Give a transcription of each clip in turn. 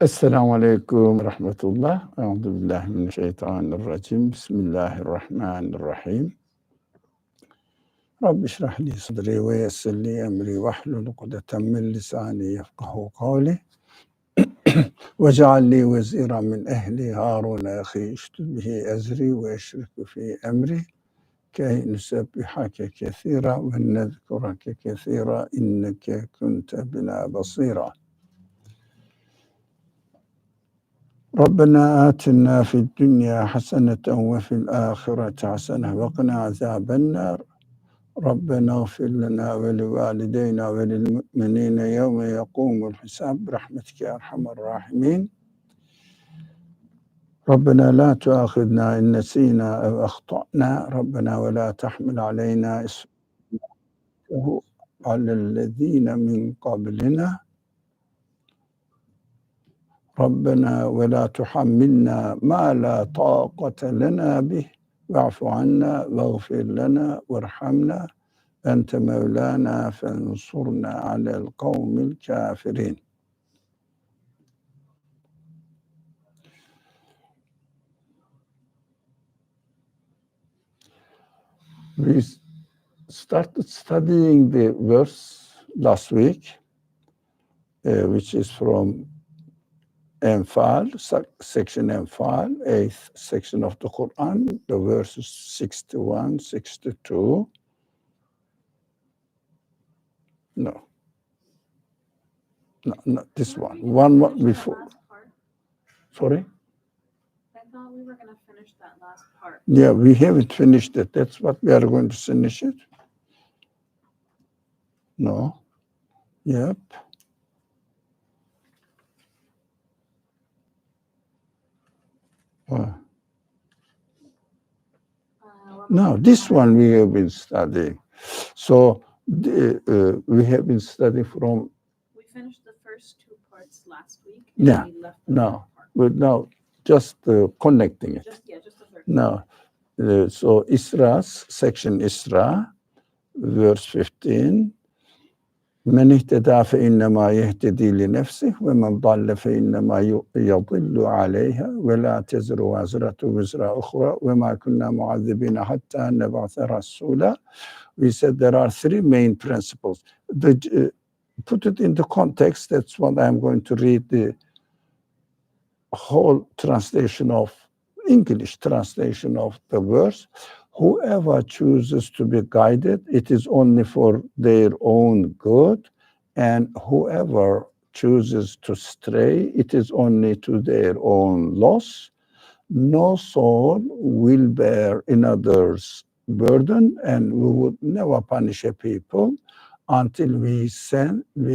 Esselamu Aleyküm ve Rahmetullah. Euzubillahimineşşeytanirracim. Bismillahirrahmanirrahim. Rabbi şrah li sadri ve yessir li emri ve hlul ukdeten min lisani yefkahu kavli. Ve cealli veziran min ehli Harun ahi iştü bihi ezri ve eşriku fi emri. Key nusebbihake kethira ve nezkurake kethira inneke kunte bina basira. ربنا آتنا في الدنيا حسنة وفي الآخرة حسنة وقنا عذاب النار ربنا اغفر لنا ولوالدينا وللمؤمنين يوم يقوم الحساب برحمتك يا أرحم الراحمين ربنا لا تؤاخذنا إن نسينا أو أخطأنا ربنا ولا تحمل علينا إصرا على الذين من قبلنا ربنا ولا تحملنا ما لا طاقة لنا به واعف عنا واغفر لنا وارحمنا أنت مولانا فانصرنا على القوم الكافرين. We started studying the verse last week, which is from Enfal, section Enfal, 8th section of the Qur'an, the verses 61, 62. No, not this one. One before. Sorry? I thought we were going to finish that last part. Yeah, we haven't finished it. That's what we are going to finish it. No. Yep. No, this one we have been studying. So we have been studying from. We finished the first two parts last week. Yeah. We left the No, third part. but now just connecting it. Just the third. No. So Isra's section Isra, verse 15. من اهتدى فإنما يهتدي لنفسه ومن ضل فإنما يضل عليها ولا تزر وازرة وزر أخرى وما كنا معذبين حتى نبعث رسولا. We said there are three main principles. Put it into context. That's what I'm going to read the whole translation of English translation of the verse. Whoever chooses to be guided, it is only for their own good, and whoever chooses to stray, it is only to their own loss. No soul will bear another's burden, and we would never punish a people until we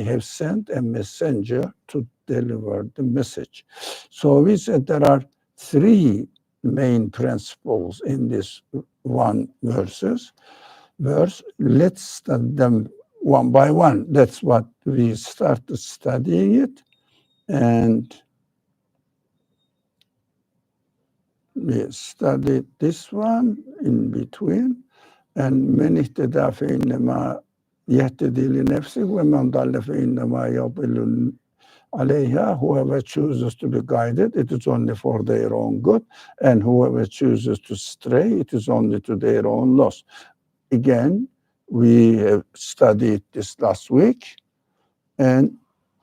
have sent a messenger to deliver the message. So we said there are three main principles in this one verse. Let's study them one by one. That's what we started studying it, and we studied this one in between. And من اهتدى فإنما يهتدي لنفسه ومن ضل فإنما يضل عليها. Whoever chooses to be guided, it is only for their own good, and whoever chooses to stray, it is only to their own loss. Again, we have studied this last week, and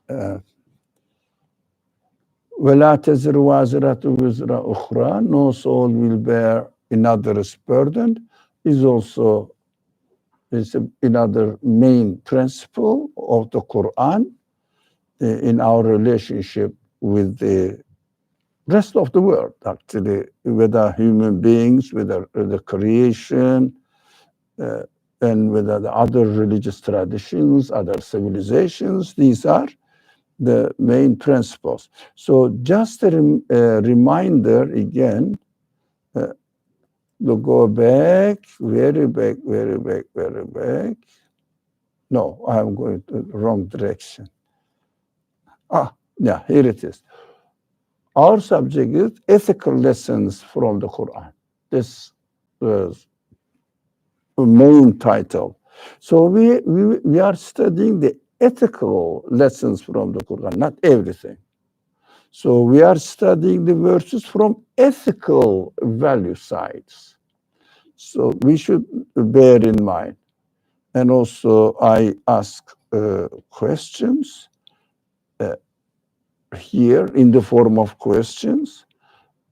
وَلَا تَزِرُ وَازِرَةُ وِزْرَ أُخْرَى. No soul will bear another's burden is also another main principle of the Qur'an in our relationship with the rest of the world, actually, whether human beings, whether the creation, and whether the other religious traditions, other civilizations. These are the main principles. So just a reminder again, to go back, very back. No, I'm going to the wrong direction. Yeah, here it is. Our subject is ethical lessons from the Quran. This was the main title. So we are studying the ethical lessons from the Quran, not everything. So we are studying the verses from ethical value sides. So we should bear in mind. And also I ask questions here in the form of questions.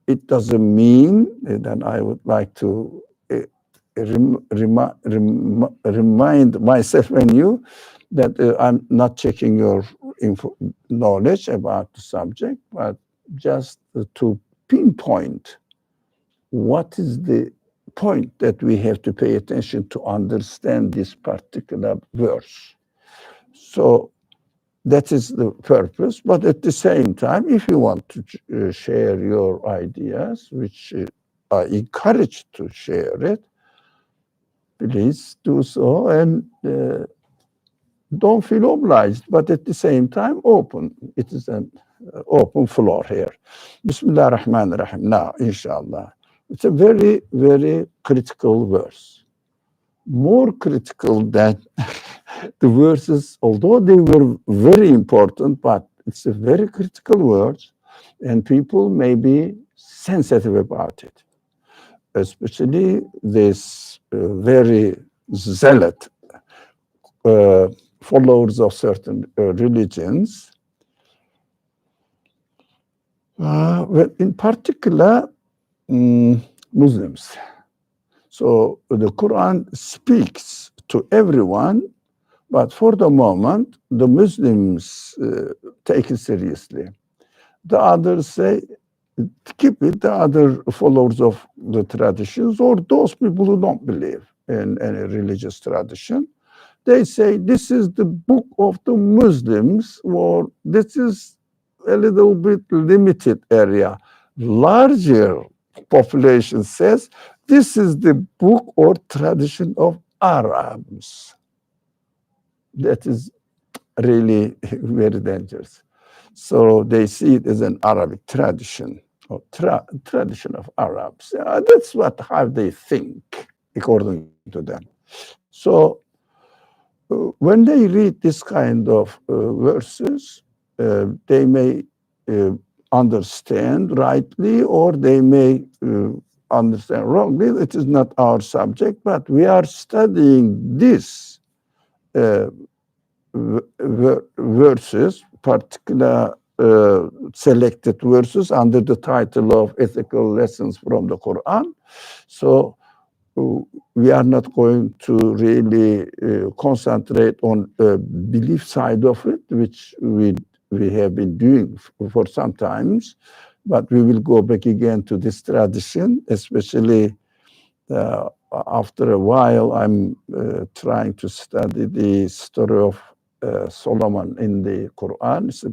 It doesn't mean that I would like to remind myself and you that I'm not checking your knowledge about the subject, but just to pinpoint what is the point that we have to pay attention to understand this particular verse. So that is the purpose. But at the same time, if you want to share your ideas, which I encourage to share it, please do so, and don't feel obliged, but at the same time open. It is an open floor here. Bismillah ar-Rahman ar-Rahim. Now, inshallah. It's a very, very critical verse. More critical than the verses, although they were very important, but it's a very critical verse, and people may be sensitive about it, especially this very zealot followers of certain religions. In particular, Muslims. So the Quran speaks to everyone, but for the moment, the Muslims take it seriously. The others say, keep it, the other followers of the traditions, or those people who don't believe in any religious tradition, they say this is the book of the Muslims, or this is a little bit limited area. Larger population says this is the book or tradition of Arabs. That is really very dangerous. So they see it as an Arabic tradition, or tradition of Arabs. That's how they think, according to them. So when they read this kind of verses, they may understand rightly, or they may understand wrongly. It is not our subject, but we are studying this verses, particular selected verses under the title of Ethical Lessons from the Quran. So we are not going to really concentrate on the belief side of it, which we have been doing for some times, but we will go back again to this tradition, especially after a while. I'm trying to study the story of Solomon in the Quran. It's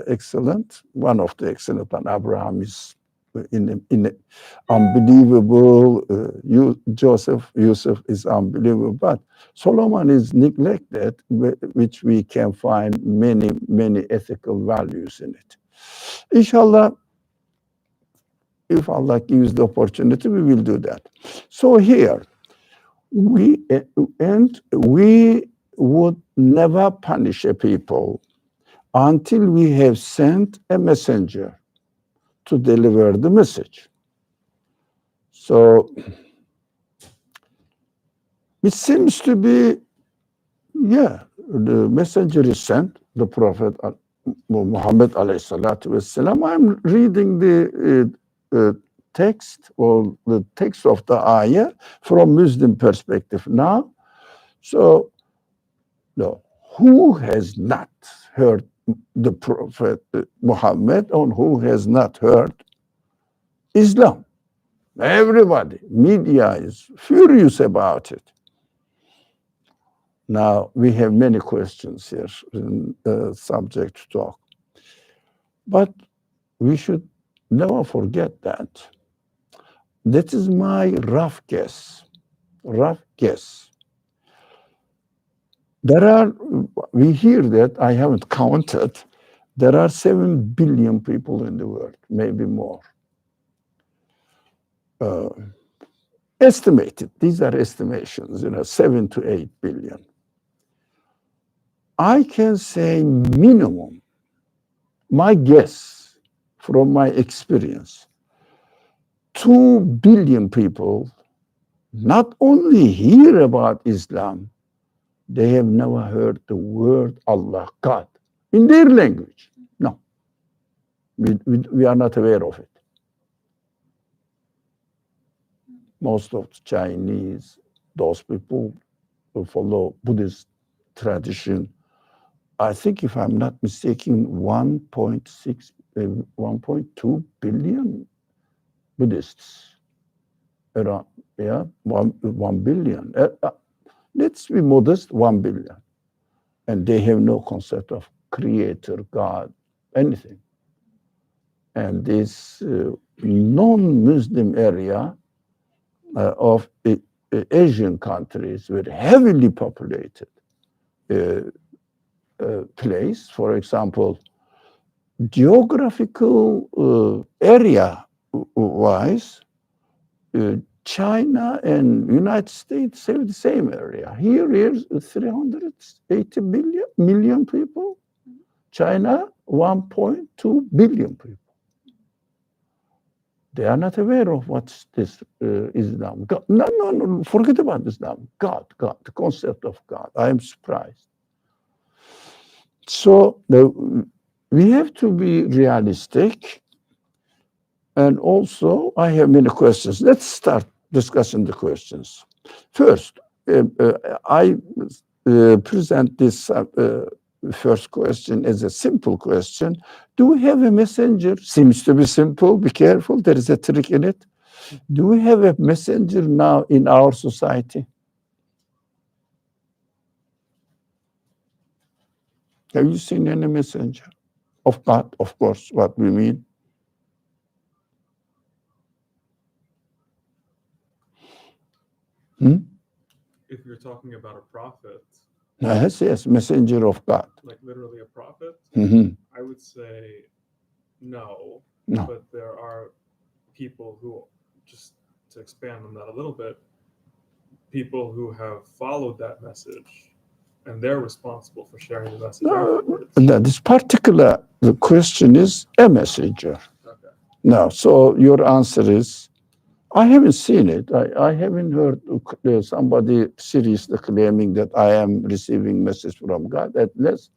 excellent, one of the excellent, and Abraham is in unbelievable. Yusuf is unbelievable, but Solomon is neglected, which we can find many ethical values in it. Inshallah, if Allah gives the opportunity, we will do that. So here, we would never punish a people until we have sent a messenger to deliver the message. So it seems to be, the messenger is sent, the Prophet Muhammad alayhi salatu wasalam. I'm reading the text, or the text of the ayah from Muslim perspective now. So, no, who has not heard the Prophet Muhammad, and who has not heard Islam? Everybody, media is furious about it. Now, we have many questions here, subject to talk. But we should never forget that. That is my rough guess. We hear that, I haven't counted, there are 7 billion people in the world, maybe more. Estimated, these are estimations, 7 to 8 billion. I can say minimum, my guess, from my experience, 2 billion people not only hear about Islam, they have never heard the word Allah, God, in their language. No, we are not aware of it. Most of the Chinese, those people who follow Buddhist tradition, I think if I'm not mistaken, 1.2 billion Buddhists. Around, yeah, 1 billion. Let's be modest, 1 billion. And they have no concept of creator, God, anything. And this non-Muslim area of Asian countries with heavily populated place, for example, geographical area wise, China and United States have the same area. Here is 380 million people. China, 1.2 billion people. They are not aware of what's this Islam. God. No, forget about Islam. God, the concept of God. I am surprised. So we have to be realistic. And also, I have many questions. Let's start discussing the questions. First, I present this first question as a simple question. Do we have a messenger? Seems to be simple. Be careful. There is a trick in it. Do we have a messenger now in our society? Have you seen any messenger of God? Of course, what we mean. If you're talking about a prophet, Yes, messenger of God. like literally a prophet, I would say no. No. But there are people who, just to expand on that a little bit, people who have followed that message, and they're responsible for sharing the message afterwards. No, this particular the question is a messenger. Okay. No, so your answer is, I haven't seen it. I haven't heard somebody seriously claiming that I am receiving message from God. At least,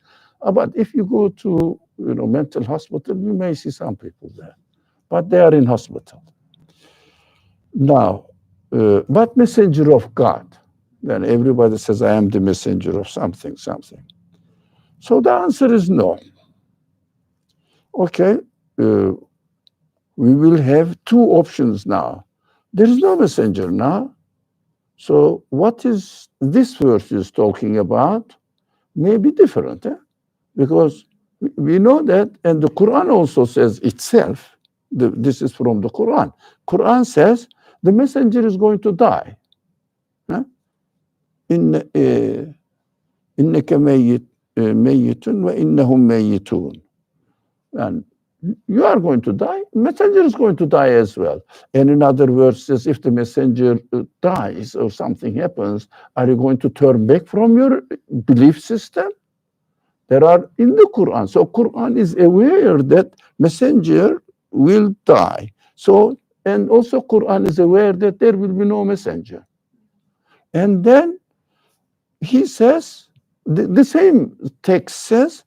but if you go to mental hospital, you may see some people there, but they are in hospital. Now, but messenger of God, then everybody says I am the messenger of something. So the answer is no. Okay, we will have 2 options now. There is no messenger now. So what is this verse is talking about may be different, because we know that, and the Quran also says itself, this is from the Quran. Quran says the messenger is going to die. إنك ميت وإنهم ميتون. And you are going to die, messenger is going to die as well. And in other words, says if the messenger dies or something happens, are you going to turn back from your belief system? There are in the Quran. So Quran is aware that messenger will die. So, and also Quran is aware that there will be no messenger. And then he says, the same text says,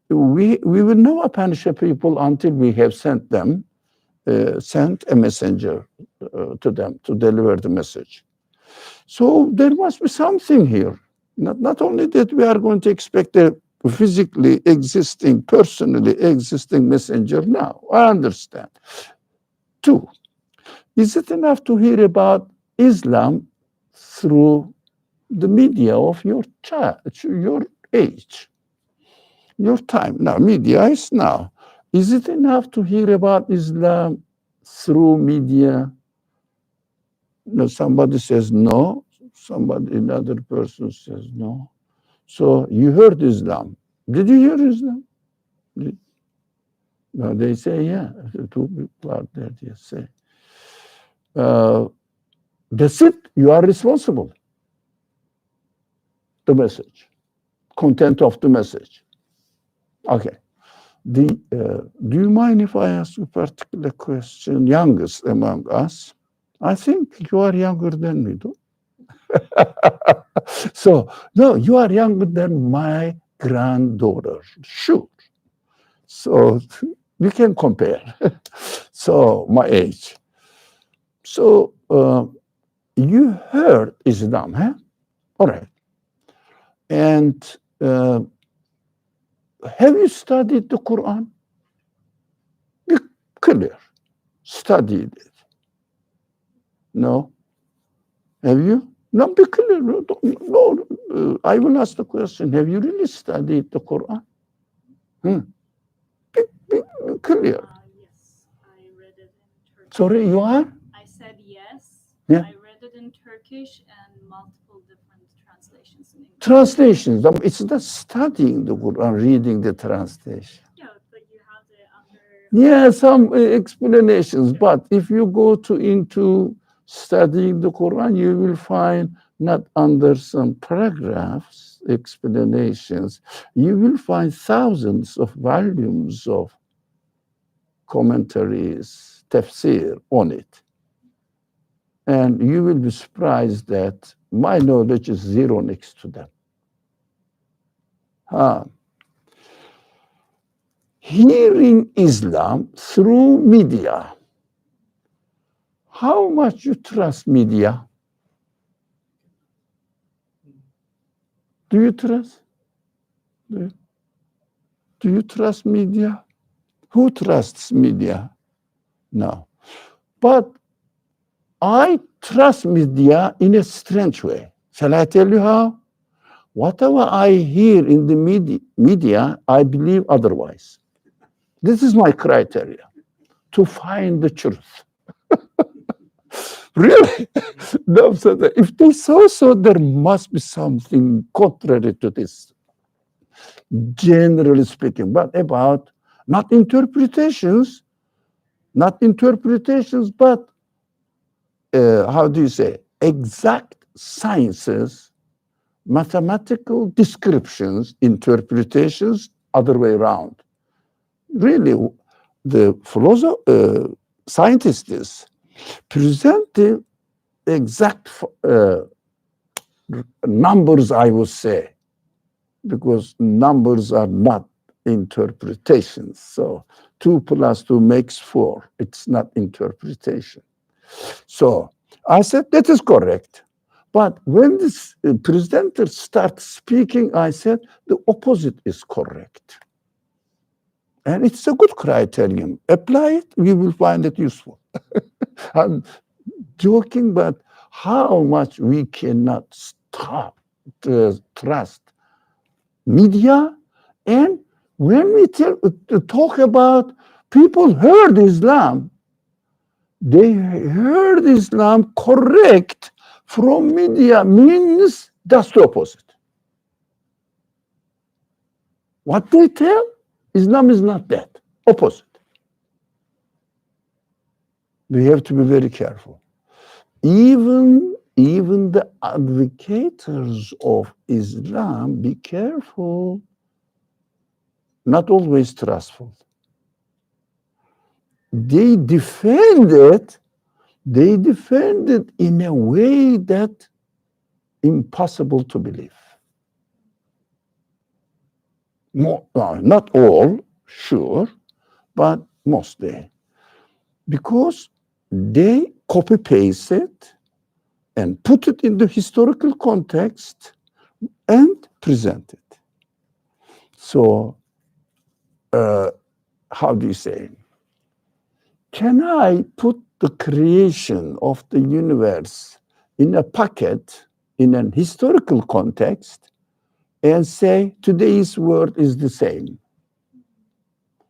we will never punish people until we have sent a messenger to them to deliver the message. So there must be something here. Not only that we are going to expect a physically existing, personally existing messenger now. I understand. 2, is it enough to hear about Islam through the media of your child, your age? Your time. Now, media is now. Is it enough to hear about Islam through media? No, somebody says no. Another person says no. So you heard Islam. Did you hear Islam? No, they say, yeah. 2 people out there, they say. That's it. You are responsible. The message. Content of the message. Okay. Do you mind if I ask a particular question? Youngest among us, I think you are younger than me, though. So, no, you are younger than my granddaughter, sure. So we can compare. So my age. So you heard Islam, huh? All right. And have you studied the Quran? Be clear. Studied it. No? Have you? No, be clear. No, I will ask the question. Have you really studied the Quran? Be clear. Yes, I read it in Turkish. Sorry, you are? I said yes. Yeah. I read it in Turkish and multiple different translations in English. Translations. It's not studying the Quran, reading the translation. Yeah, but you have the other. Yeah, some explanations. But if you go into studying the Quran, you will find not under some paragraphs, explanations, you will find thousands of volumes of commentaries, tafsir on it. And you will be surprised that my knowledge is zero next to them. Hearing Islam through media. How much you trust media? Do you trust? Do you trust media? Who trusts media? No. But I trust media in a strange way. Shall I tell you how? Whatever I hear in the media, I believe otherwise. This is my criteria to find the truth. Really? No, so if they saw so, there must be something contrary to this, generally speaking. But about not interpretations, but how do you say, exact sciences, mathematical descriptions, interpretations, other way around. Really, the scientists present the exact numbers, I would say, because numbers are not interpretations. So 2 + 2 makes 4. It's not interpretation. So I said, that is correct. But when this presenter starts speaking, I said, the opposite is correct. And it's a good criterion. Apply it, we will find it useful. I'm joking, but how much we cannot stop to trust media. And when we talk about people heard Islam, they heard Islam correct from media means just the opposite. What they tell, Islam is not that. Opposite. We have to be very careful. Even the advocates of Islam, be careful, not always trustful. They defend it in a way that impossible to believe. Not all, sure, but mostly. Because they copy-paste it and put it in the historical context and present it. So, how do you say? Can I put the creation of the universe in a pocket, in an historical context, and say today's world is the same?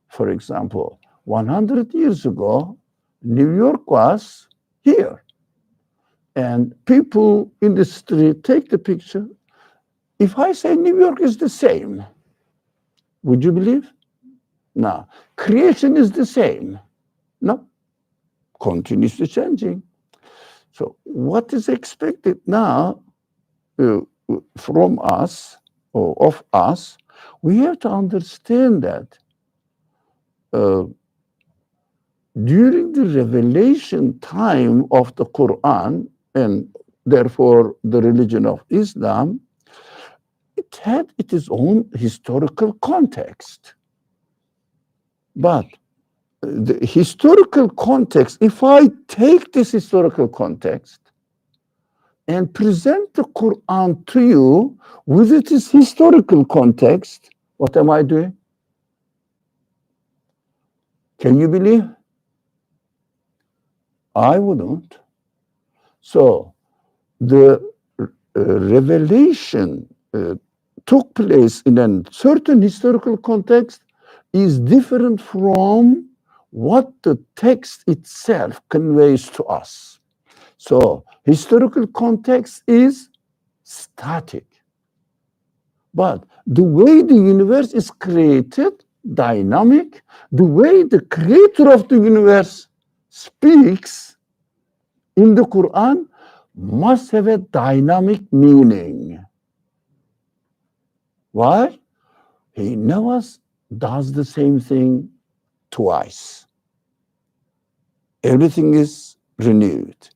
For example, 100 years ago, New York was here. And people in the street take the picture. If I say New York is the same, would you believe? No. Creation is the same. No. Continuously changing. So what is expected now from us, or of us, we have to understand that during the revelation time of the Quran, and therefore the religion of Islam, it had its own historical context. But the historical context, if I take this historical context and present the Quran to you with its historical context, what am I doing? Can you believe? I wouldn't. So the revelation took place in a certain historical context is different from what the text itself conveys to us. So historical context is static. But the way the universe is created, dynamic, the way the creator of the universe speaks in the Quran must have a dynamic meaning. Why? He never does the same thing twice. Everything is renewed,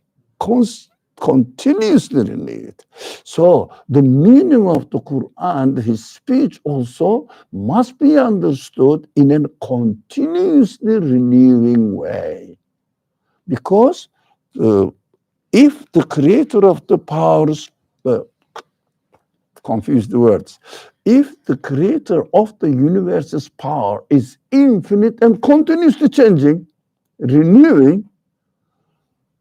continuously renewed. So the meaning of the Quran, his speech also must be understood in a continuously renewing way. Because if the creator of the powers, confuse the words, if the creator of the universe's power is infinite and continuously changing, renewing,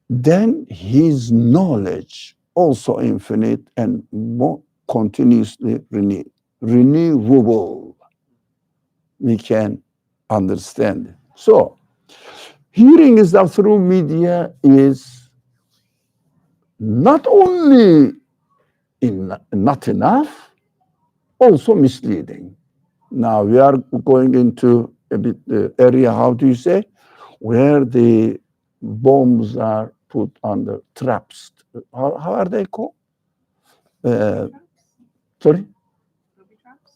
then his knowledge also infinite and more continuously renewable. We can understand it. So, hearing Islam through media is not only not enough, also misleading. Now we are going into a bit the area, how do you say, where the bombs are put under traps. How are they called? Sorry? Booby traps?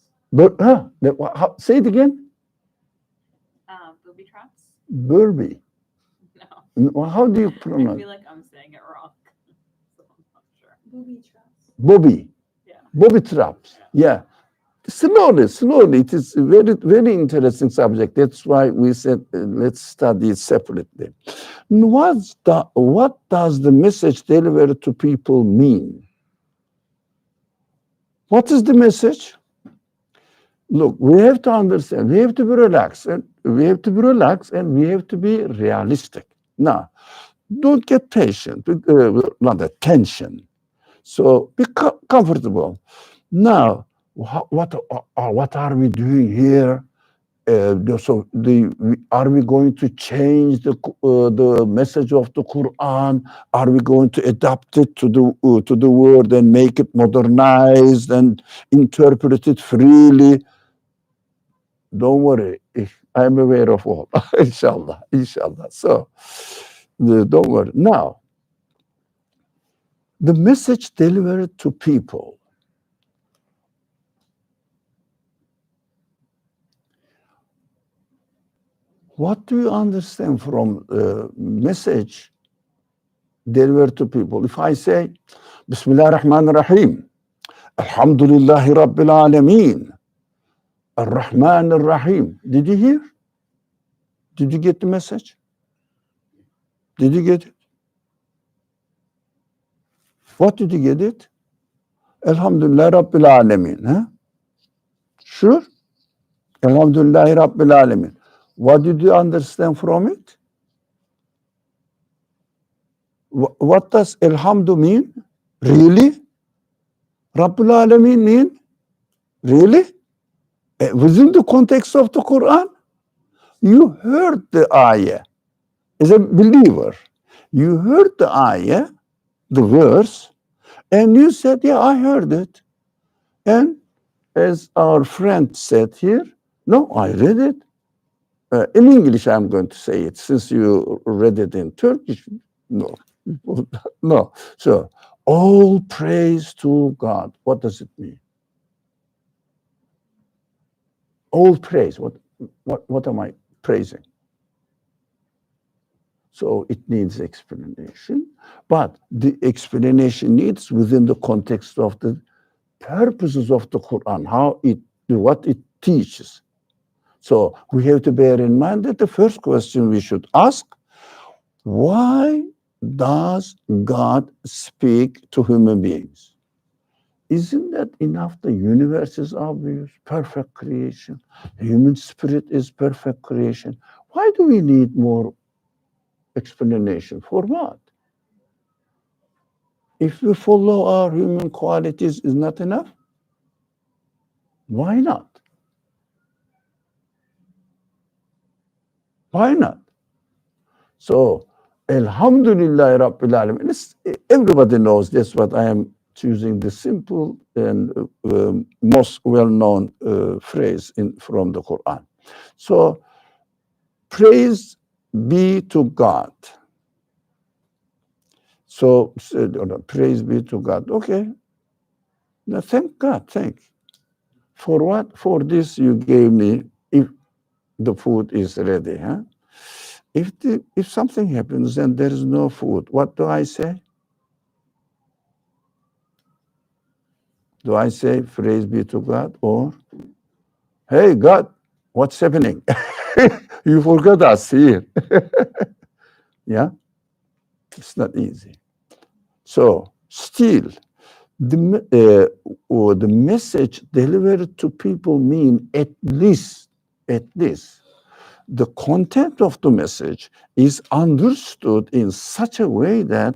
Say it again. Booby traps? Burby. No. How do you I pronounce? feel like I'm saying it wrong. So I'm not sure. Booby traps. Bobby. Yeah. Bobby traps. Yeah. Slowly. It is a very, very interesting subject. That's why we said let's study it separately. What does the message delivered to people mean? What is the message? Look, we have to understand. We have to be relaxed, and we have to be realistic. Now, don't get patient, not tension. So be comfortable. Now, what are we doing here? Are we going to change the message of the Quran? Are we going to adapt it to the world and make it modernized and interpret it freely? Don't worry, I'm aware of all. Inshallah. So, don't worry. Now, the message delivered to people. What do you understand from message delivered to people? If I say, Bismillah ar-Rahman ar-Rahim, Alhamdulillahi Rabbil Alameen, Ar-Rahman ar-Rahim. Did you hear? Did you get the message? Did you get it? What did you get it? Alhamdulillah Rabbil Alameen. Huh? Sure? Alhamdulillah Rabbil Alameen. What did you understand from it? What does Alhamdu mean? Really? Rabbil Alameen mean? Really? Within the context of the Quran? You heard the ayah. As a believer, you heard the ayah, the verse, and you said, yeah, I heard it. And as our friend said here, no, I read it. In English, I'm going to say it, since you read it in Turkish. No. No. So, all praise to God. What does it mean? All praise. What am I praising. So it needs explanation, but the explanation needs within the context of the purposes of the Quran, what it teaches. So we have to bear in mind that the first question we should ask, why does God speak to human beings? Isn't that enough? The universe is obvious, perfect creation. The human spirit is perfect creation. Why do we need more explanation? For what? If we follow our human qualities, is not enough? Why not? Why not? So, Alhamdulillah Rabbil Alamin. Everybody knows this, but I am choosing the simple and most well-known phrase from the Quran. So, praise be to God. So, praise be to God. Okay. Now, thank God. Thank. For what? For this you gave me, if the food is ready. Huh? If something happens and there is no food, what do I say? Do I say, praise be to God? Or, hey, God, what's happening? You forgot us here. Yeah? It's not easy. So, still, the message delivered to people mean at least, the content of the message is understood in such a way that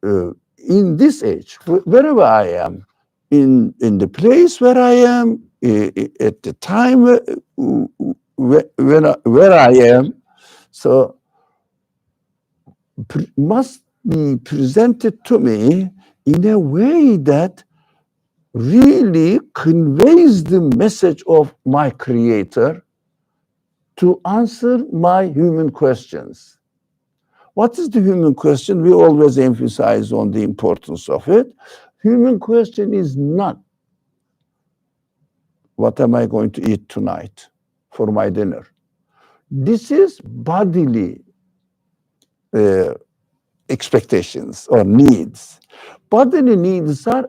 in this age, wherever I am, in the place where I am, at the time where I am, so must be presented to me in a way that really conveys the message of my Creator to answer my human questions. What is the human question? We always emphasize on the importance of it. Human question is not, what am I going to eat tonight for my dinner? This is bodily expectations or needs. Bodily needs are,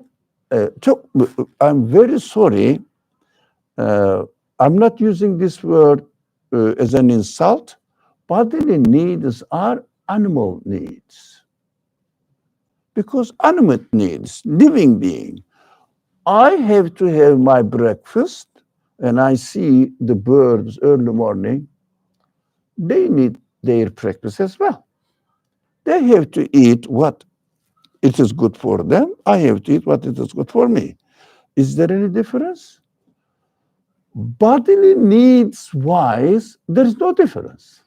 I'm very sorry, I'm not using this word as an insult. Bodily needs are animal needs. Because animate needs, living being, I have to have my breakfast, and I see the birds early morning, they need their breakfast as well. They have to eat what it is good for them. I have to eat what it is good for me. Is there any difference? Bodily needs wise, there is no difference.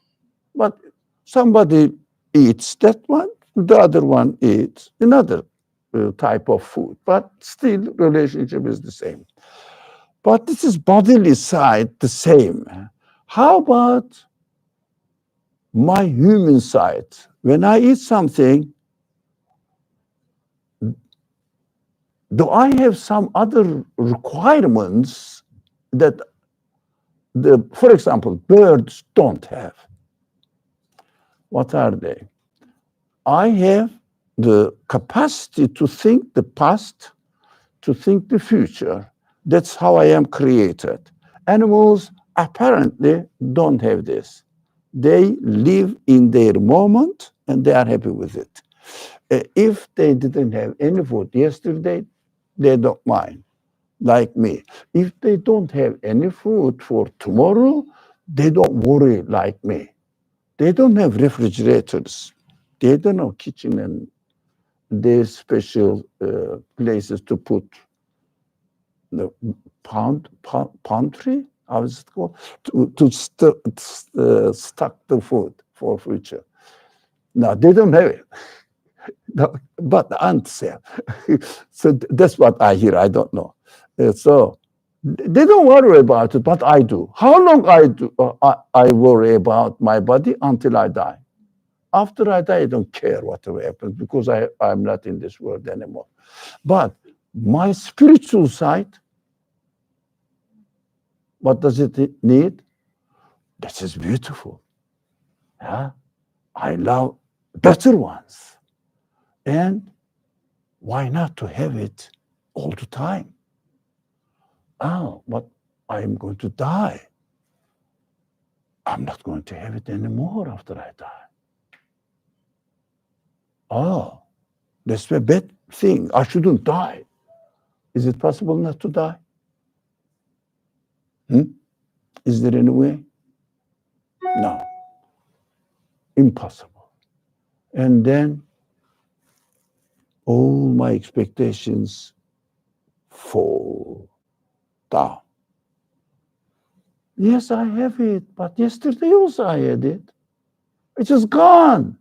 But somebody eats that one, the other one eats another type of food, but still relationship is the same. But this is bodily side the same. How about my human side? When I eat something, do I have some other requirements that for example, birds don't have? What are they? I have the capacity to think the past, to think the future. That's how I am created. Animals apparently don't have this. They live in their moment and they are happy with it. If they didn't have any food yesterday, they don't mind, like me. If they don't have any food for tomorrow, they don't worry like me. They don't have refrigerators. They don't have kitchen and their special places to put the pantry, how is it called? To stock the food for future. No, they don't have it. No, but the ants have. So that's what I hear. I don't know. So they don't worry about it, but I do. How long I worry about my body until I die. After I die, I don't care whatever happens because I'm not in this world anymore. But my spiritual side, what does it need? This is beautiful. Yeah? I love better ones. And why not to have it all the time? Oh, but I'm going to die. I'm not going to have it anymore after I die. Oh, that's a bad thing. I shouldn't die. Is it possible not to die? Is there any way? No. Impossible. And then all my expectations fall down. Yes, I have it, but yesterday also I had it. It is gone.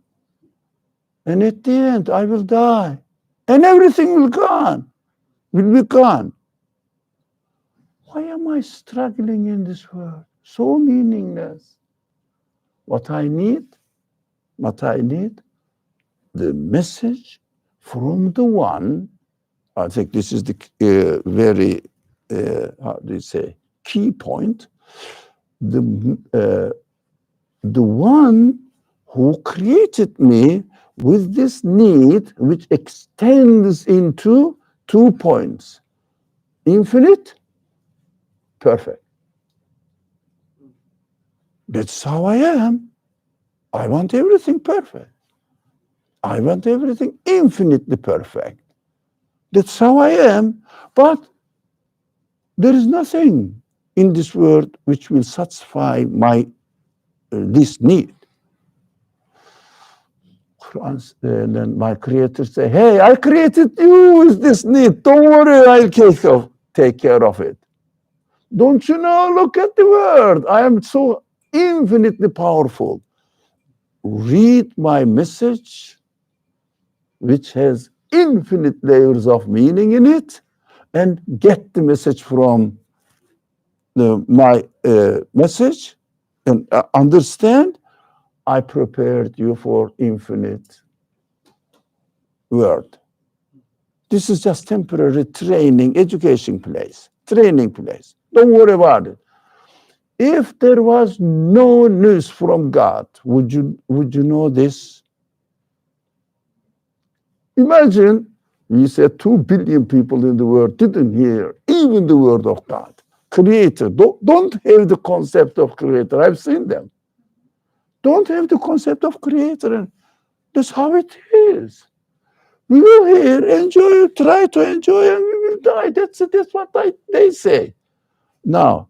And at the end, I will die. And everything will be gone. Why am I struggling in this world? So meaningless. What I need, the message from the one, I think this is the very, how do you say, key point. The one who created me with this need, which extends into 2 points. Infinite, perfect. That's how I am. I want everything perfect. I want everything infinitely perfect. That's how I am. But there is nothing in this world which will satisfy my this need. Then my creator say, hey, I created you with this need. Don't worry, I'll take care of it. Don't you know? Look at the world. I am so infinitely powerful. Read my message, which has infinite layers of meaning in it, and get the message from my message and understand. I prepared you for infinite world. This is just temporary training, education place, training place. Don't worry about it. If there was no news from God, would you know this? Imagine we said 2 billion people in the world didn't hear even the word of God. Creator, don't have the concept of creator. I've seen them. Don't have the concept of creator. And that's how it is. We will hear, enjoy, try to enjoy, and we will die. That's what they say. Now,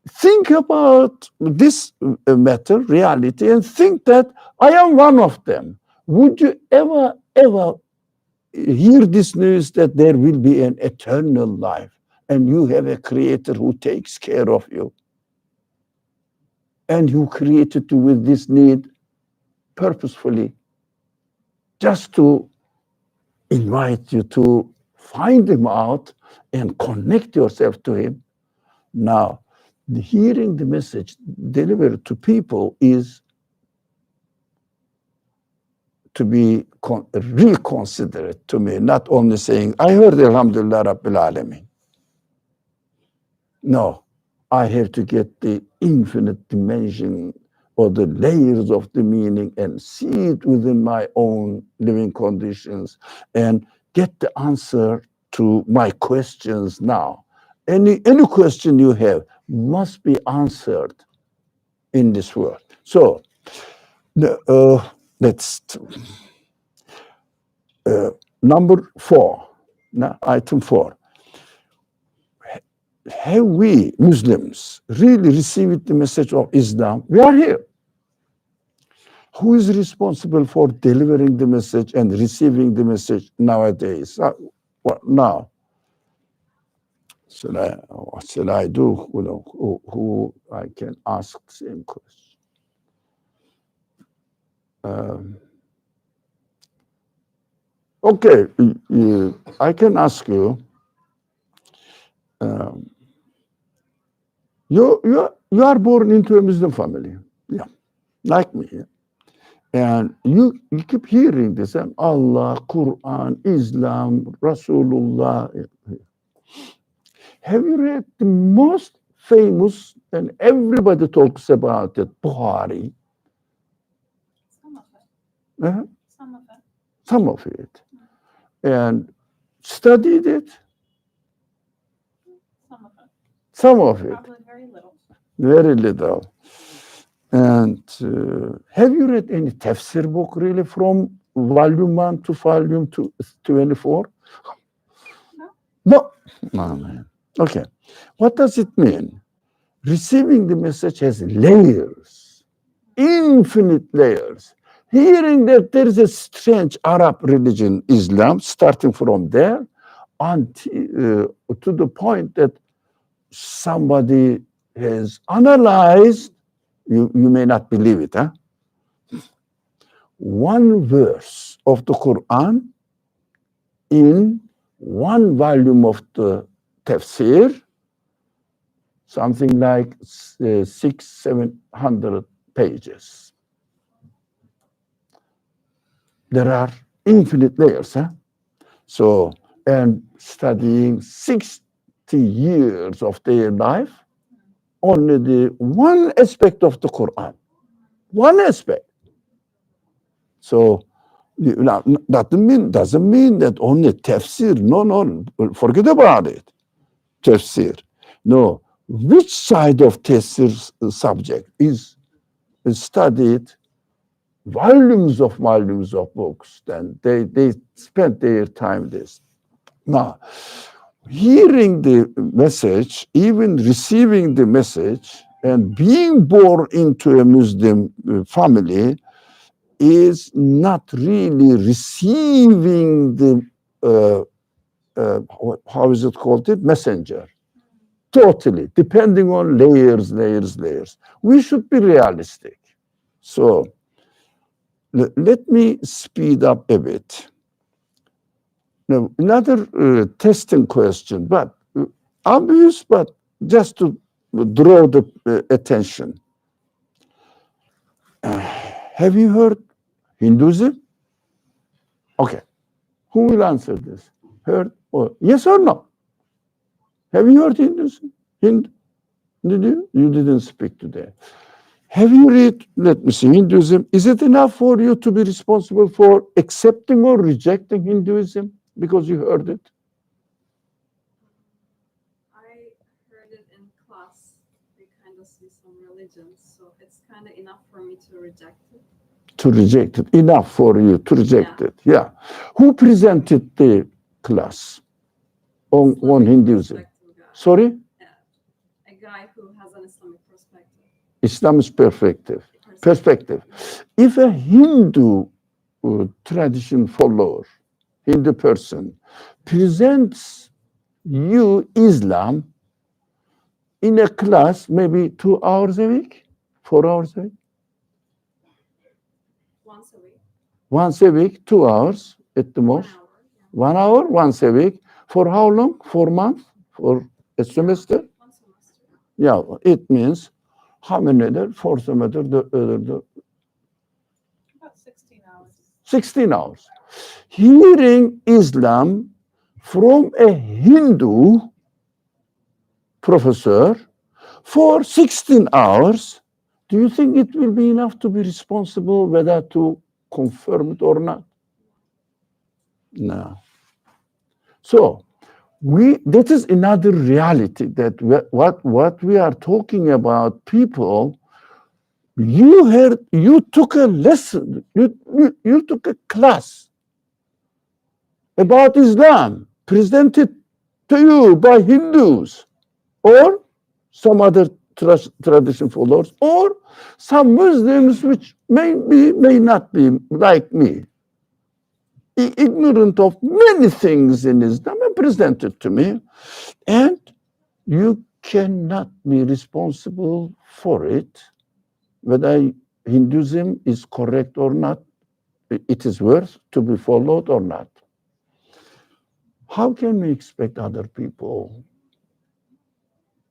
think about this matter, reality, and think that I am one of them. Would you ever hear this news that there will be an eternal life and you have a creator who takes care of you and who created you with this need purposefully just to invite you to find him out and connect yourself to him? Now, hearing the message delivered to people is to be reconsidered to me, not only saying, I heard Alhamdulillah Rabbil Alameen. No, I have to get the infinite dimension or the layers of the meaning and see it within my own living conditions and get the answer to my questions now. Any question you have must be answered in this world. So, let's number 4, item 4. Have we Muslims really received the message of Islam? We are here. Who is responsible for delivering the message and receiving the message nowadays? Now, what shall I do? Who I can ask the same question? Okay, I can ask you. You are born into a Muslim family, yeah, like me. Yeah? And you keep hearing this, and Allah, Qur'an, Islam, Rasulullah. Have you read the most famous, and everybody talks about it, Bukhari. Some of it. Uh-huh. Some of it. Some of it, and studied it, Some of it. some of it, Probably very little. very little. And have you read any tafsir book really from volume 1 to volume 24? No. No. No, man. Okay. What does it mean? Receiving the message has layers, infinite layers. Hearing that there is a strange Arab religion, Islam, starting from there until, to the point that somebody has analyzed, you may not believe it, huh? One verse of the Quran in one volume of the tafsir, something like 600-700 pages. There are infinite layers, huh? So, and studying 60 years of their life, only the one aspect of the Quran, one aspect. So, doesn't mean that only tafsir. No, forget about it. Tafsir. No, which side of tafsir subject is studied? Volumes of books. Then they spent their time this. Now, hearing the message, even receiving the message, and being born into a Muslim family is not really receiving the how is it called? It messenger. Totally, depending on layers. We should be realistic. So let me speed up a bit. Now, another testing question, but obvious, but just to draw the attention. Have you heard Hinduism? Okay. Who will answer this? Heard? Or yes or no? Have you heard Hinduism? Did you? You didn't speak today. Have you read, let me see, Hinduism? Is it enough for you to be responsible for accepting or rejecting Hinduism because you heard it? I heard it in class. We kind of see some religions, so it's kind of enough for me to reject it. To reject it, enough for you to reject it. Yeah. Who presented the class on Islamic Hinduism? perspective guy. Sorry? A guy who has an Islamic perspective. Islam's perspective. If a Hindu tradition follower, Hindu person, presents you Islam in a class, maybe 2 hours a week, 4 hours a week, Once a week. once a week, 2 hours at the most, 1 hour. 1 hour, once a week. For how long? 4 months? For a semester? 1 semester. Yeah, it means how many there? 4 semester, About 16 hours. 16 hours. Hearing Islam from a Hindu professor for 16 hours, do you think it will be enough to be responsible whether to confirm it or not? No. So that is another reality that what we are talking about, people, you took a lesson, you took a class about Islam presented to you by Hindus or some other tradition followers or some Muslims which may not be like me, ignorant of many things in Islam and presented to me, and you cannot be responsible for it, whether Hinduism is correct or not, it is worth to be followed or not. How can we expect other people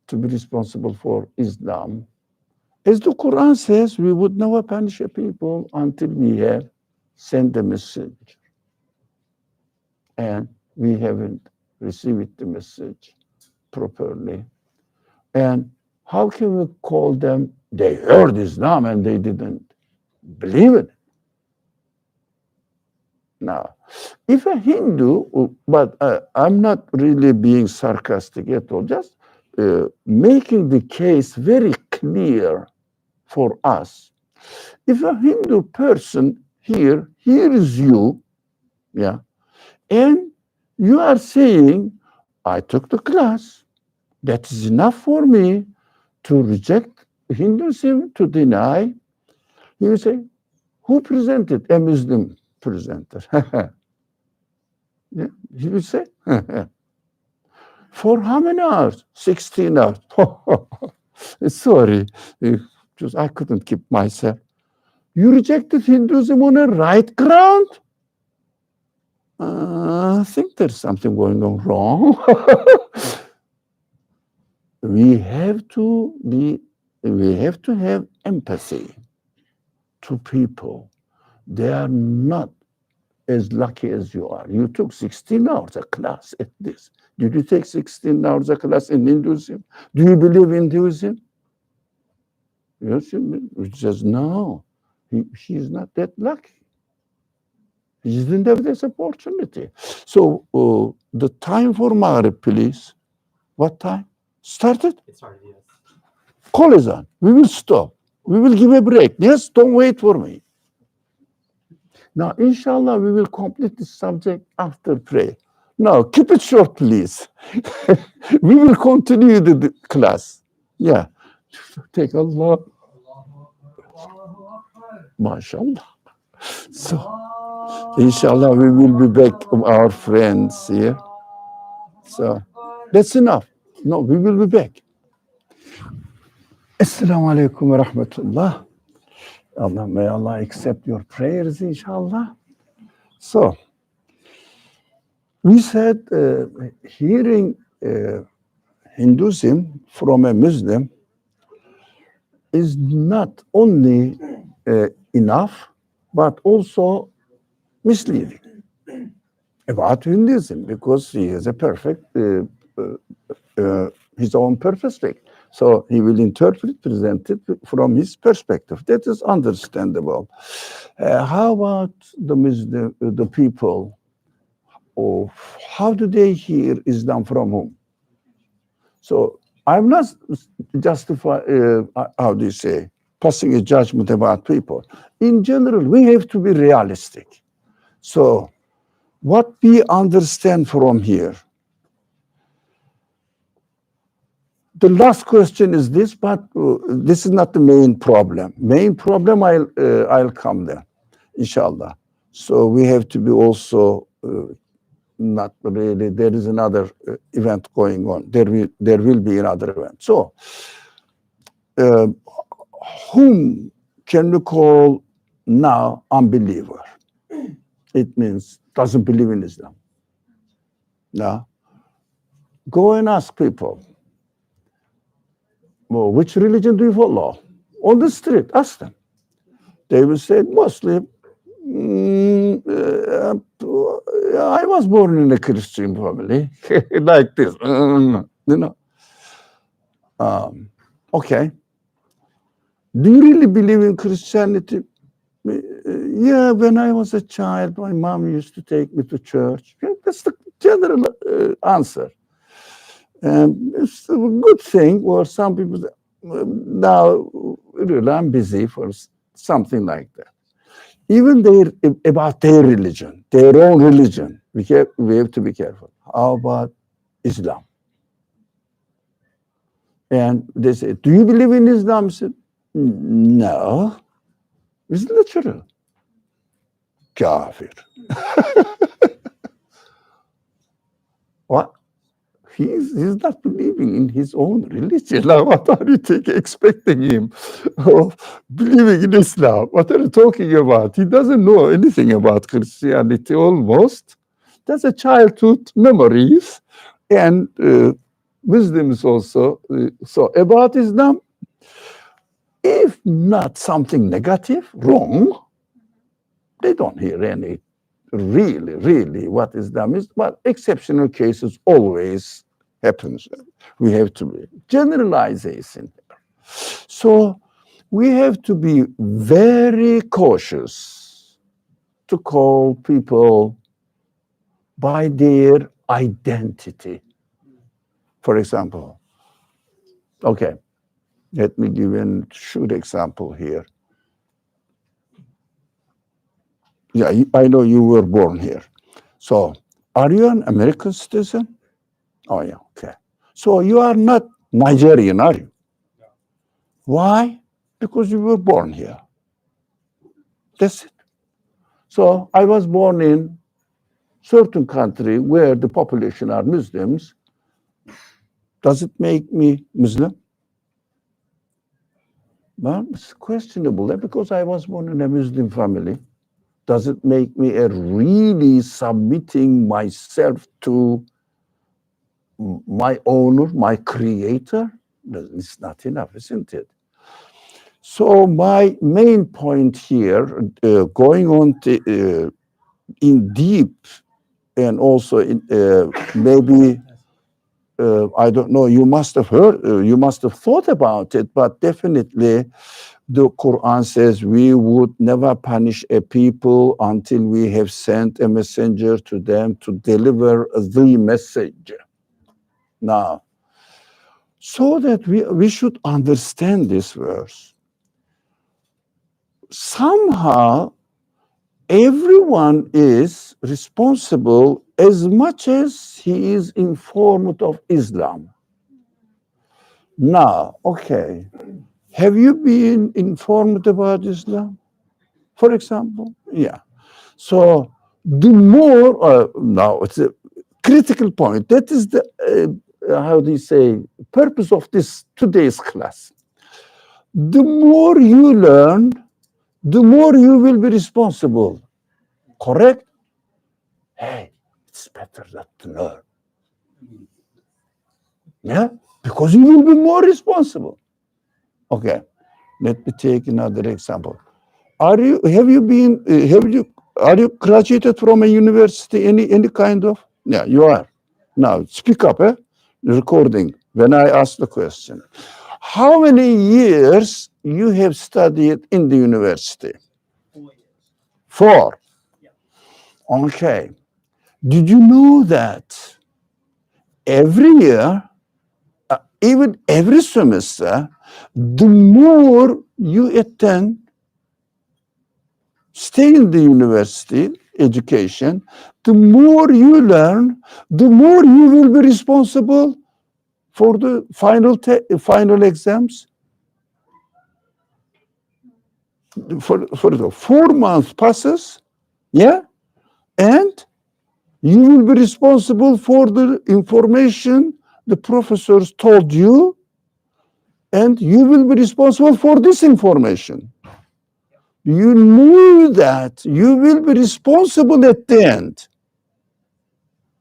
to be responsible for Islam? As the Quran says, we would never punish a people until we have sent the message. And we haven't received the message properly. And how can we call them, they heard Islam and they didn't believe it? Now, if a Hindu, but I'm not really being sarcastic at all, just making the case very clear for us. If a Hindu person here hears you, yeah, and you are saying, I took the class, that is enough for me to reject Hinduism, to deny, he will say, who presented? A Muslim presenter. Yeah, he will say, for how many hours? 16 hours. Sorry, just I couldn't keep myself. You rejected Hinduism on a right ground? I think there's something going on wrong. we have to have empathy to people. They are not as lucky as you are. You took 16 hours a class at this. Did you take 16 hours a class in Hinduism? Do you believe in Hinduism? Yes, he says, no, he's not that lucky. He didn't have this opportunity. So the time for Maghrib, please. What time? Started? It started, yes. Call is on. We will stop. We will give a break. Yes, don't wait for me. Now, inshallah, we will complete this subject after prayer. Now, keep it short, please. We will continue the class. Yeah. Take Allah. MashaAllah. So, inshallah, we will be back with our friends here. So, that's enough. No, we will be back. Assalamu alaikum wa rahmatullah. Allah, may Allah accept your prayers, inshallah. So, we said hearing Hinduism from a Muslim is not only enough, but also misleading about Hinduism, because he is a perfect, his own perspective. So he will present it from his perspective. That is understandable. How about the people? Of how do they hear Islam from whom? So I'm not how do you say, passing a judgment about people. In general, we have to be realistic. So what we understand from here, the last question is this, but this is not the main problem. Main problem, I'll come there, inshallah. So we have to be also not really. There is another event going on. There will be another event. So, whom can we call now unbeliever? It means doesn't believe in Islam. Now, go and ask people. Well, which religion do you follow? On the street, ask them. They will say Muslim. I was born in a Christian family, like this, you know. Okay. Do you really believe in Christianity? Yeah, when I was a child, my mom used to take me to church. That's the general answer. And it's a good thing, or some people say, now, really, I'm busy for something like that. Even about their religion, their own religion, we have to be careful. How about Islam? And they say, do you believe in Islam? I said, no. It's literal. Kafir. What? He's not believing in his own religion. Like, what are you expecting him of believing in Islam? What are you talking about? He doesn't know anything about Christianity almost. That's a childhood memories and wisdom is also. So about Islam, if not something negative, wrong, they don't hear really what Islam is, but exceptional cases always happens. We have to be generalization. So we have to be very cautious to call people by their identity. For example, okay, let me give a short example here. Yeah, I know you were born here. So, are you an American citizen? Oh, yeah, okay. So, you are not Nigerian, are you? Why? Because you were born here. That's it. So, I was born in certain country where the population are Muslims. Does it make me Muslim? Well, it's questionable. Because I was born in a Muslim family, does it make me a really submitting myself to my owner, my creator? It's not enough, isn't it? So my main point here, going on in deep, and also in maybe I don't know. You must have heard, you must have thought about it, but definitely, the Quran says we would never punish a people until we have sent a messenger to them to deliver the message. Now, so that we should understand this verse. Somehow, everyone is responsible as much as he is informed of Islam. Now, okay, have you been informed about Islam, for example? Yeah. So the more, now it's a critical point. That is the, how do you say, purpose of this today's class. The more you learn, the more you will be responsible. Correct? Hey, it's better not to learn. Yeah? Because you will be more responsible. Okay, let me take another example. Are you graduated from a university, any kind of? Yeah, you are. Now speak up, recording when I ask the question. How many years you have studied in the university? 4 years. 4. Yeah. Okay. Did you know that every year, even every semester, the more you attend, stay in the university education, the more you learn, the more you will be responsible for the final exams. For the 4 months passes, yeah, and you will be responsible for the information the professors told you, and you will be responsible for this information. You knew that you will be responsible at the end.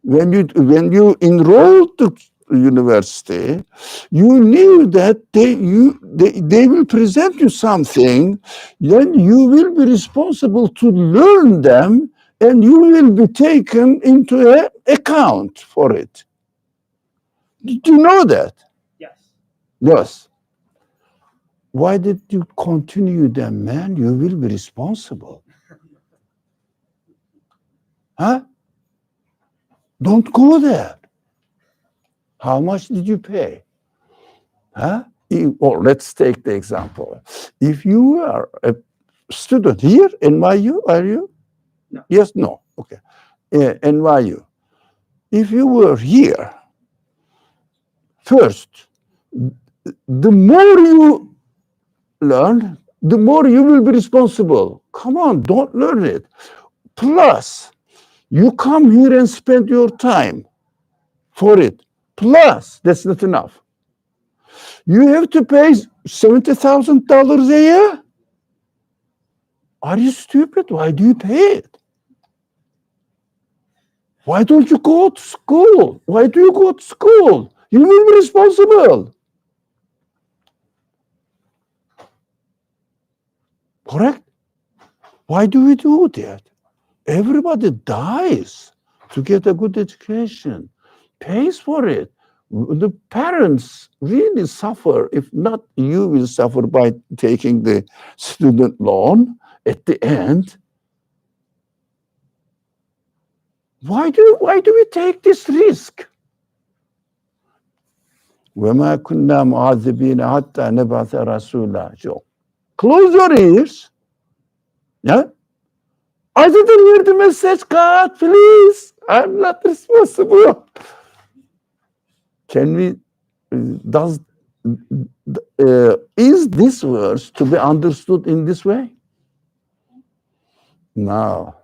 When you enrolled to university, you knew that they will present you something, then you will be responsible to learn them, and you will be taken into account for it. Did you know that? Yes. Yes. Why did you continue them, man? You will be responsible. Huh? Don't go there. How much did you pay? Huh? Or let's take the example. If you are a student here, NYU, are you? No. Yes, no. Okay. NYU. If you were here, first, the more you learn, the more you will be responsible. Come on, don't learn it. Plus, you come here and spend your time for it. Plus, that's not enough. You have to pay $70,000 a year? Are you stupid? Why do you pay it? Why don't you go to school? Why do you go to school? You will be responsible. Correct? Why do we do that? Everybody dies to get a good education, pays for it. The parents really suffer. If not, you will suffer by taking the student loan at the end. Why do we take this risk? وَمَا كُنَّا مُعَذِّبِينَ حَتَّى نَبْعَثَ رَسُولًا. So, close your ears. Yeah? I didn't hear the message, God, please. I'm not responsible. Can we, is this verse to be understood in this way? No.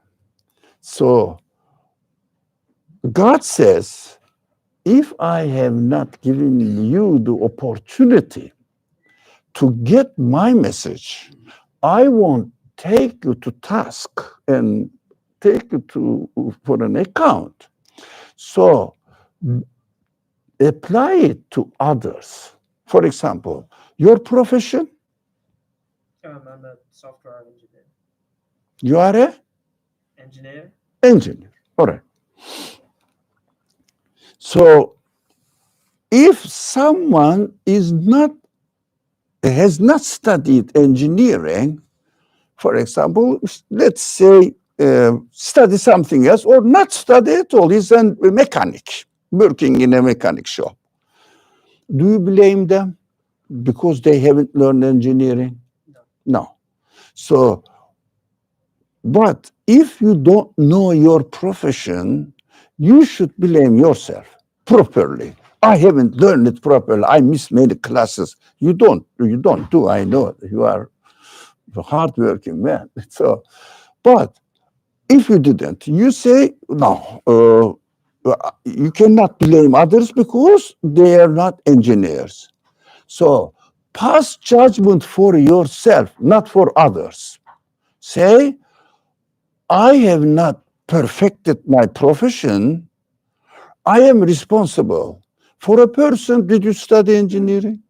So, God says, if I have not given you the opportunity to get my message, I won't take you to task and take you for an account. So apply it to others. For example, your profession, I'm a software engineer. you are a Engineer? engineer. All right. So if someone has not studied engineering, for example, let's say study something else or not study at all, he's a mechanic working in a mechanic shop. Do you blame them because they haven't learned engineering? No. So, but if you don't know your profession, you should blame yourself properly. I haven't learned it properly. I missed many classes. You don't do. I know you are a hardworking man. So, but if you didn't, you say no. You cannot blame others because they are not engineers. So pass judgment for yourself, not for others. Say, I have not perfected my profession. I am responsible. For a person, did you study engineering?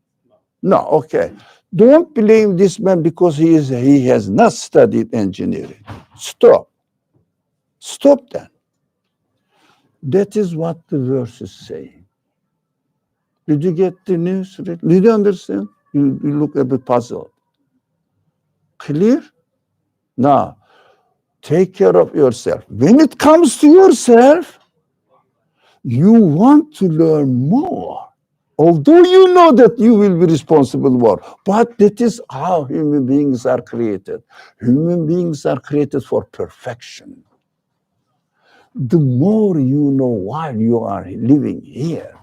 No, okay. Don't blame this man because he has not studied engineering. Stop. Stop that. That is what the verse is saying. Did you get the news? Did you understand? You look a bit puzzled. Clear? Now, take care of yourself. When it comes to yourself, you want to learn more. Although you know that you will be responsible for, but that is how human beings are created. Human beings are created for perfection. The more you know while you are living here,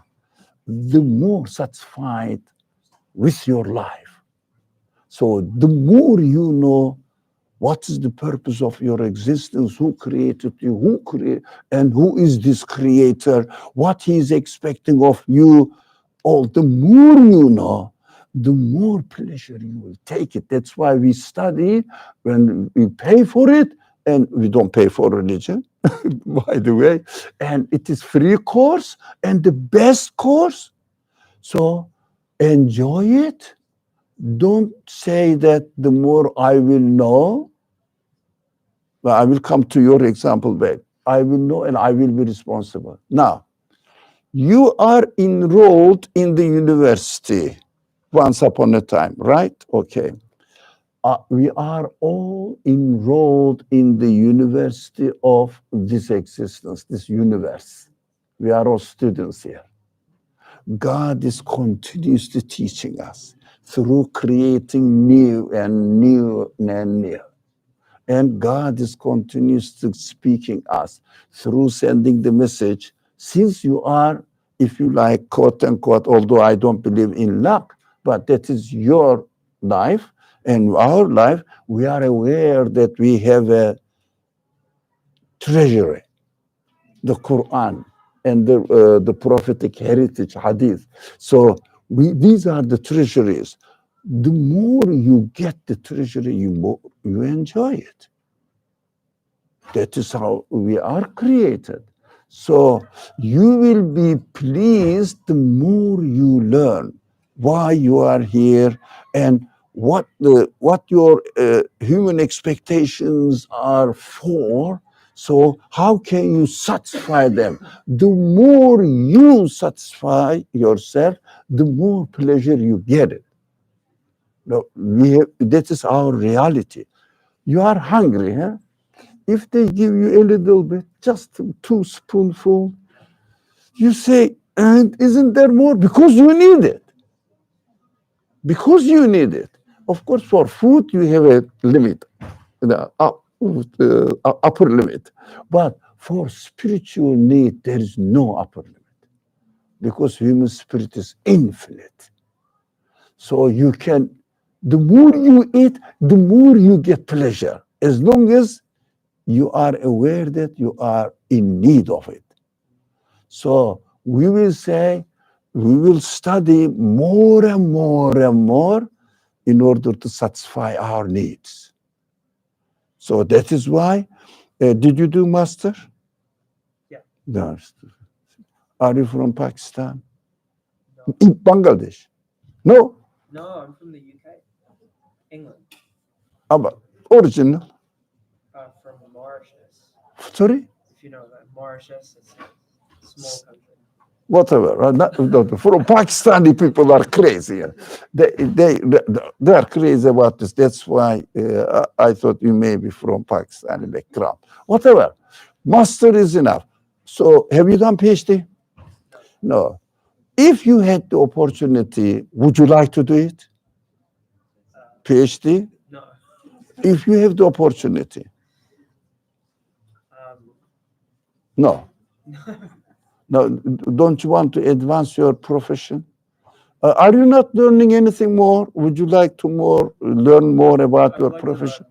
the more satisfied with your life. So the more you know what is the purpose of your existence, who created you, and who is this creator, what he is expecting of you, the more you know, the more pleasure you will take it. That's why we study when we pay for it, and we don't pay for religion, by the way, and it is free course and the best course. So enjoy it. Don't say that the more I will know, well, I will come to your example back. I will know and I will be responsible. Now, you are enrolled in the university once upon a time, right? Okay. We are all enrolled in the university of this existence, this universe. We are all students here. God is continuously teaching us through creating new and new and new. And God is continuously speaking us through sending the message. Since you are, if you like, quote unquote, although I don't believe in luck, but that is your life and our life, we are aware that we have a treasury, the Qur'an and the prophetic heritage, hadith. So these are the treasuries. The more you get the treasury, you enjoy it. That is how we are created. So you will be pleased the more you learn why you are here and what your human expectations are for. So how can you satisfy them? The more you satisfy yourself, the more pleasure you get it. No, that is our reality. You are hungry, huh? If they give you a little bit, just 2 spoonfuls, you say, and isn't there more? Because you need it. Because you need it. Of course, for food, you have a limit, the upper limit. But for spiritual need, there is no upper limit. Because human spirit is infinite. So you can, the more you eat, the more you get pleasure. As long as you are aware that you are in need of it. So we will say, we will study more and more and more in order to satisfy our needs. So that is why, did you do master? Yeah. No. Are you from Pakistan? No. In Bangladesh? No, No, I'm from the UK. England. but original. From Mauritius. Sorry? If you know that. Mauritius is a small country. Whatever. From Pakistani people are crazy. They are crazy about this. That's why I thought you may be from Pakistani background. Whatever. Master is enough. So have you done PhD? No. If you had the opportunity, would you like to do it? PhD? No. If you have the opportunity. No. No, don't you want to advance your profession? Are you not learning anything more? Would you like to learn more about your profession?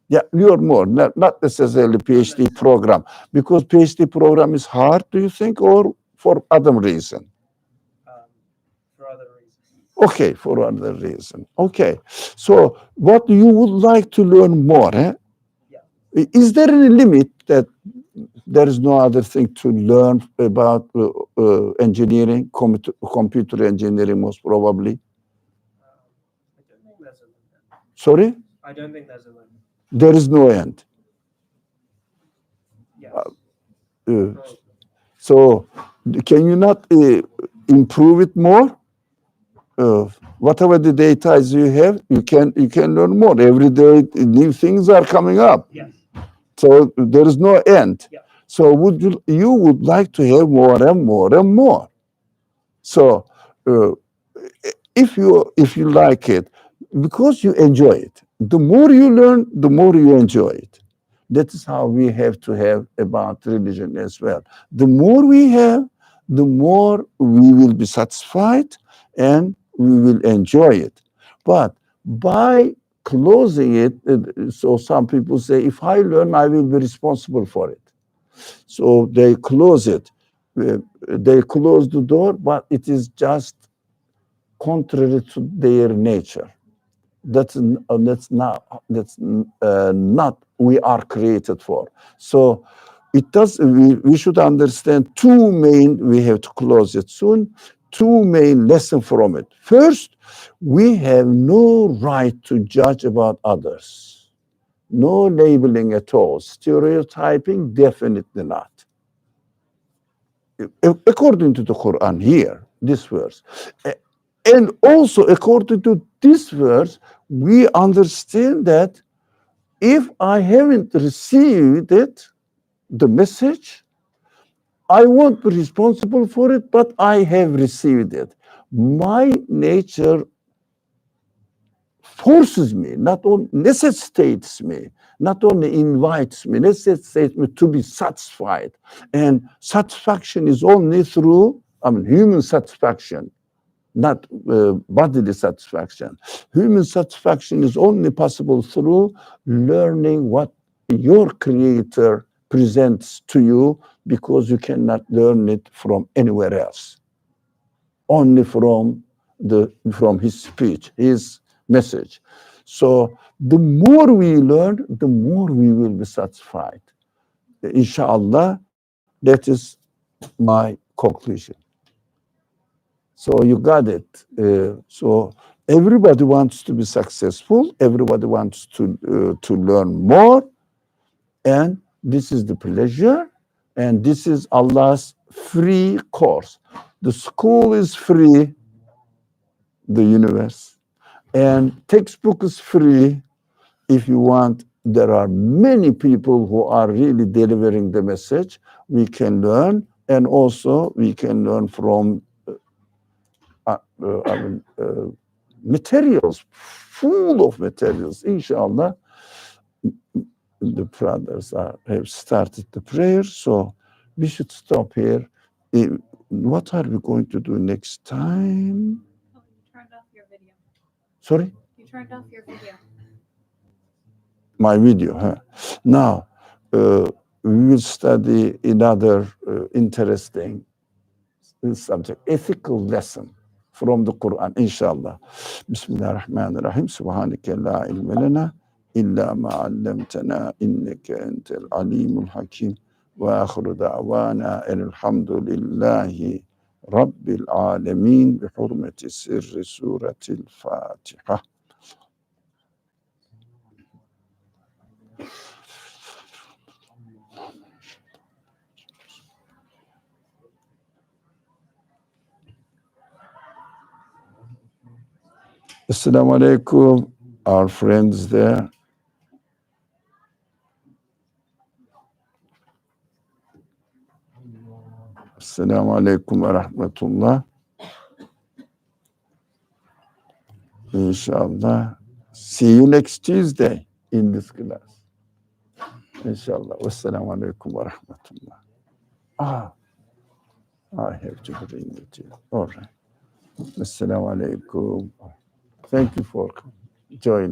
Yeah, learn more, not necessarily PhD program, because PhD program is hard, do you think, or for other reason? For other reasons. Okay, for other reason. Okay, so what you would like to learn more? Eh? Yeah. Is there any limit that there is no other thing to learn about engineering, computer engineering, most probably? I don't think there's a limit. Sorry? I don't think there's a limit. There is no end. Yes. So, can you not improve it more? Whatever the data is you have, you can learn more. Every day, new things are coming up. Yes. So there is no end. Yeah. So you would like to have more and more and more. So if you like it, because you enjoy it, the more you learn, the more you enjoy it. That is how we have to have about religion as well. The more we have, the more we will be satisfied and we will enjoy it. But by closing it, so some people say, if I learn, I will be responsible for it. So they close it. They close the door, but it is just contrary to their nature. That's not we are created for. So it does. We should understand we have to close it soon. Two main lessons from it. First, we have no right to judge about others. No labeling at all. Stereotyping, definitely not. According to the Quran here, this verse. And also, according to this verse, we understand that if I haven't received it, the message, I won't be responsible for it, but I have received it. My nature forces me, not only necessitates me, not only invites me, necessitates me to be satisfied. And satisfaction is only through, human satisfaction, not bodily satisfaction. Human satisfaction is only possible through learning what your creator presents to you, because you cannot learn it from anywhere else. Only from his speech, his message. So the more we learn, the more we will be satisfied. Inshallah, that is my conclusion. So you got it. So everybody wants to be successful. Everybody wants to learn more, and This is the pleasure, and this is Allah's free course. The school is free, the universe, and textbook is free. If you want, there are many people who are really delivering the message. We can learn, and also we can learn from materials, full of materials. Inshallah, the brothers have started the prayer, so we should stop here. What are we going to do next time? Oh, you turned off your video. Sorry? You turned off your video. My video, huh? Now, we will study another interesting subject, ethical lesson from the Qur'an, inshallah. Bismillah ar-Rahman ar-Rahim. Subhanaka la ilma lana illa ma 'allamtana innaka antal alimul hakim. Wa akhiru da'wana alhamdulillahi rabbil alamin bi hurmati sirri suratil Fatiha. Assalamu alaikum, our friends there. Assalamu alaikum wa rahmatullah. Inshallah. See you next Tuesday in this class. Inshallah. Wassalamu alaikum wa rahmatullah. I have to bring it here. All right. Assalamu alaikum. Thank you for joining.